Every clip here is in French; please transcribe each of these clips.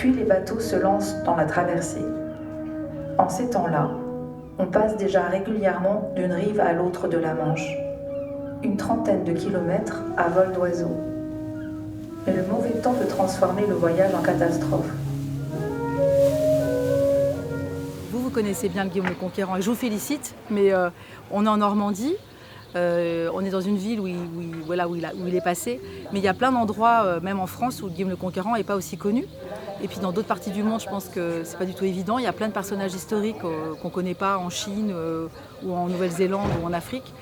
puis les bateaux se lancent dans la traversée. En ces temps-là, on passe déjà régulièrement d'une rive à l'autre de la Manche, une trentaine de kilomètres à vol d'oiseau. Mais le mauvais temps peut transformer le voyage en catastrophe. Vous connaissez bien le Guillaume le Conquérant et je vous félicite, mais on est en Normandie, on est dans une ville où il est passé, mais il y a plein d'endroits, même en France, où Guillaume le Conquérant n'est pas aussi connu. Et puis dans d'autres parties du monde, je pense que c'est pas du tout évident. Il y a plein de personnages historiques qu'on ne connaît pas en Chine ou en Nouvelle-Zélande ou en Afrique.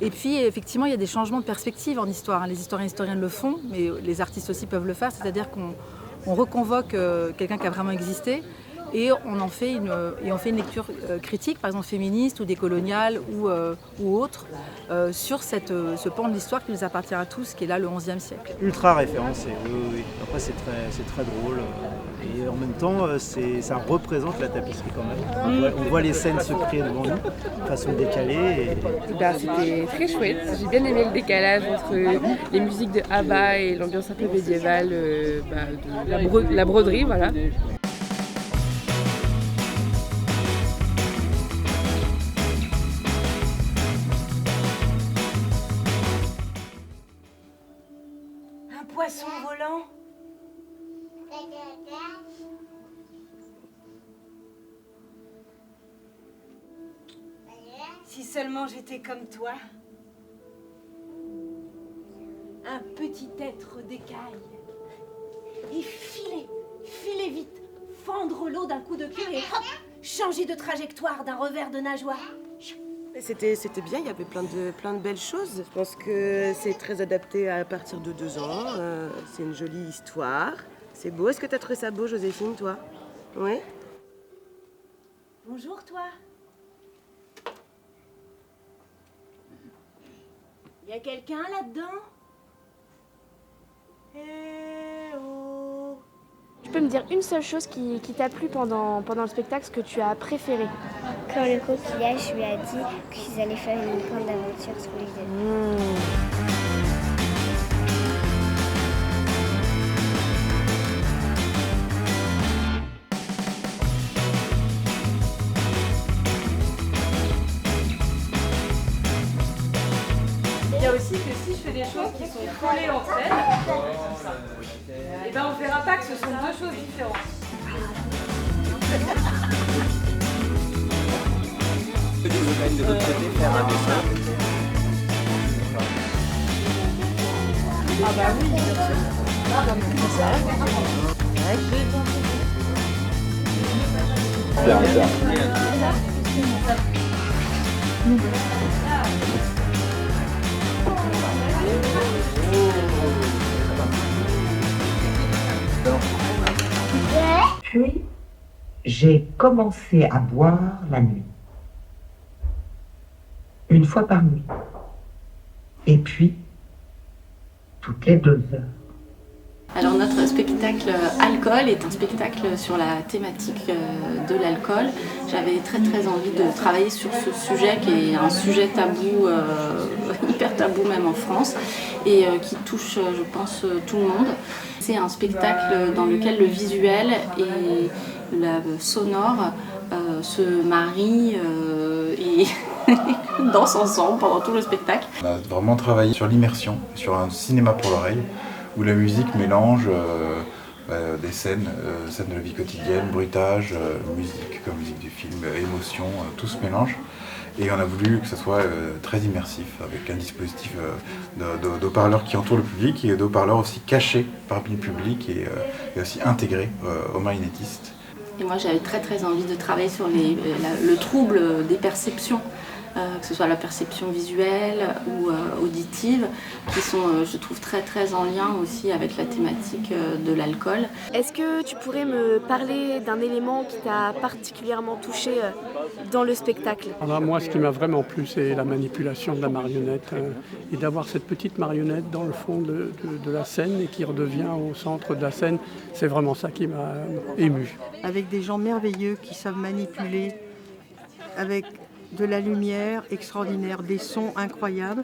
Et puis effectivement, il y a des changements de perspective en histoire. Les historiens le font, mais les artistes aussi peuvent le faire, c'est-à-dire qu'on reconvoque quelqu'un qui a vraiment existé. Et on en fait une lecture critique, par exemple féministe ou décoloniale ou autre, sur ce pan de l'histoire qui nous appartient à tous, qui est là le XIe siècle. Ultra référencé, oui. Après c'est très drôle. Et en même temps, ça représente la tapisserie quand même. On voit les scènes se créer devant nous, de façon décalée. C'était très chouette. J'ai bien aimé le décalage entre les musiques de ABBA et l'ambiance un peu médiévale de la broderie, voilà. Poisson volant. Si seulement j'étais comme toi. Un petit être d'écaille. Et filer vite, fendre l'eau d'un coup de queue et hop, changer de trajectoire d'un revers de nageoire. C'était bien, il y avait plein de belles choses. Je pense que c'est très adapté à partir de 2 ans. C'est une jolie histoire. C'est beau. Est-ce que tu as trouvé ça beau, Joséphine, toi? Oui. Bonjour, toi. Y a quelqu'un là-dedans? Eh oh! Tu peux me dire une seule chose qui t'a plu pendant le spectacle, ce que tu as préféré? Quand le coquillage lui a dit qu'ils allaient faire une grande aventure tous les deux. Il y a aussi que si je fais des choses qui sont collées entre elles, et ben on verra pas que ce sont deux choses différentes. Tu veux même de l'autre côté faire un dessin. Ah bah oui, bien sûr. Puis, j'ai commencé à boire la nuit. Une fois par nuit. Et puis, toutes les 2 heures. Alors notre spectacle Alcool est un spectacle sur la thématique de l'alcool. J'avais très envie de travailler sur ce sujet qui est un sujet tabou, hyper tabou même en France, et qui touche, je pense, tout le monde. C'est un spectacle dans lequel le visuel et le sonore se marient et dansent ensemble pendant tout le spectacle. On a vraiment travaillé sur l'immersion, sur un cinéma pour l'oreille, où la musique mélange des scènes de la vie quotidienne, bruitage, musique comme musique du film, émotion, tout se mélange. Et on a voulu que ça soit très immersif, avec un dispositif d'haut-parleurs qui entoure le public et d'haut-parleurs aussi cachés parmi le public et aussi intégrés aux marionnettistes. Et moi j'avais très envie de travailler sur le trouble des perceptions, que ce soit la perception visuelle ou auditive, qui sont, je trouve, très en lien aussi avec la thématique de l'alcool. Est-ce que tu pourrais me parler d'un élément qui t'a particulièrement touché dans le spectacle? Alors moi, ce qui m'a vraiment plu, c'est la manipulation de la marionnette et d'avoir cette petite marionnette dans le fond de la scène et qui redevient au centre de la scène. C'est vraiment ça qui m'a ému. Avec des gens merveilleux qui savent manipuler, avec de la lumière extraordinaire, des sons incroyables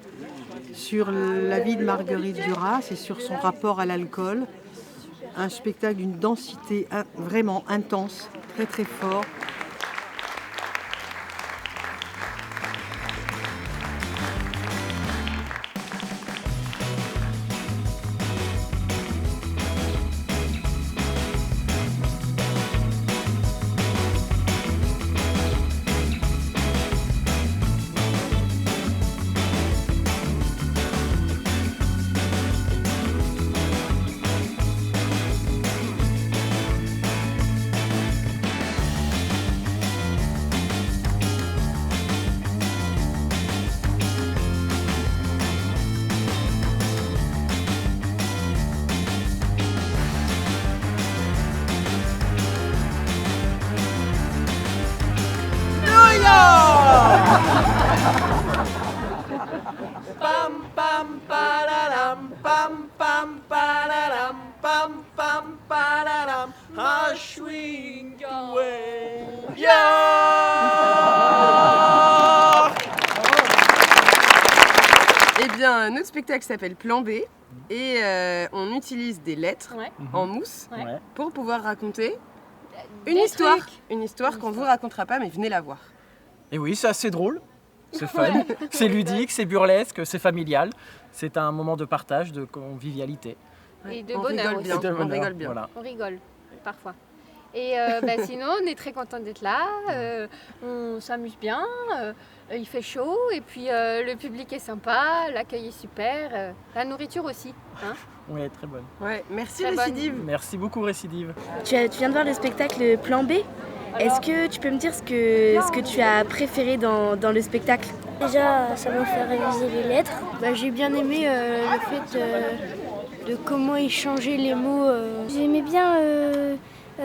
sur la vie de Marguerite Duras et sur son rapport à l'alcool. un spectacle d'une densité vraiment intense, très très fort. Pam pam pararam, pam pam pararam, pam pam pararam, I swing away. Eh bien, notre spectacle s'appelle Plan B et on utilise des lettres en mousse pour pouvoir raconter une histoire qu'on ne vous racontera pas, mais venez la voir. Et oui, c'est assez drôle, c'est fun, c'est ludique, c'est burlesque, c'est familial. C'est un moment de partage, de convivialité. Et de on bonheur rigole bien, aussi. on rigole bien. Voilà. On rigole, parfois. Et sinon, on est très content d'être là, on s'amuse bien, il fait chaud, et puis le public est sympa, l'accueil est super, la nourriture aussi. Hein. Oui, très bonne. Ouais, merci Très Récidive. Merci beaucoup Récidive. Tu viens de voir le spectacle Plan B. Est-ce que tu peux me dire ce que tu as préféré dans le spectacle? Déjà, ça m'a fait réviser les lettres. J'ai bien aimé le fait de comment ils changeaient les mots. J'aimais bien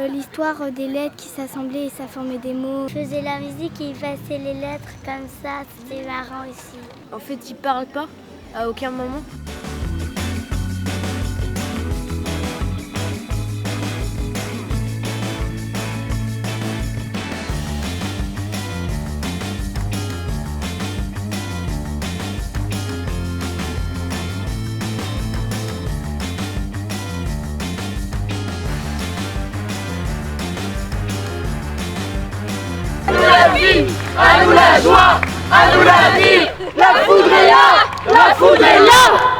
l'histoire des lettres qui s'assemblaient et ça formait des mots. Je faisais la musique et ils passaient les lettres comme ça, c'était marrant aussi. En fait, ils parlent pas à aucun moment. À nous la joie, à nous la vie, la foudre est là, la foudre est là.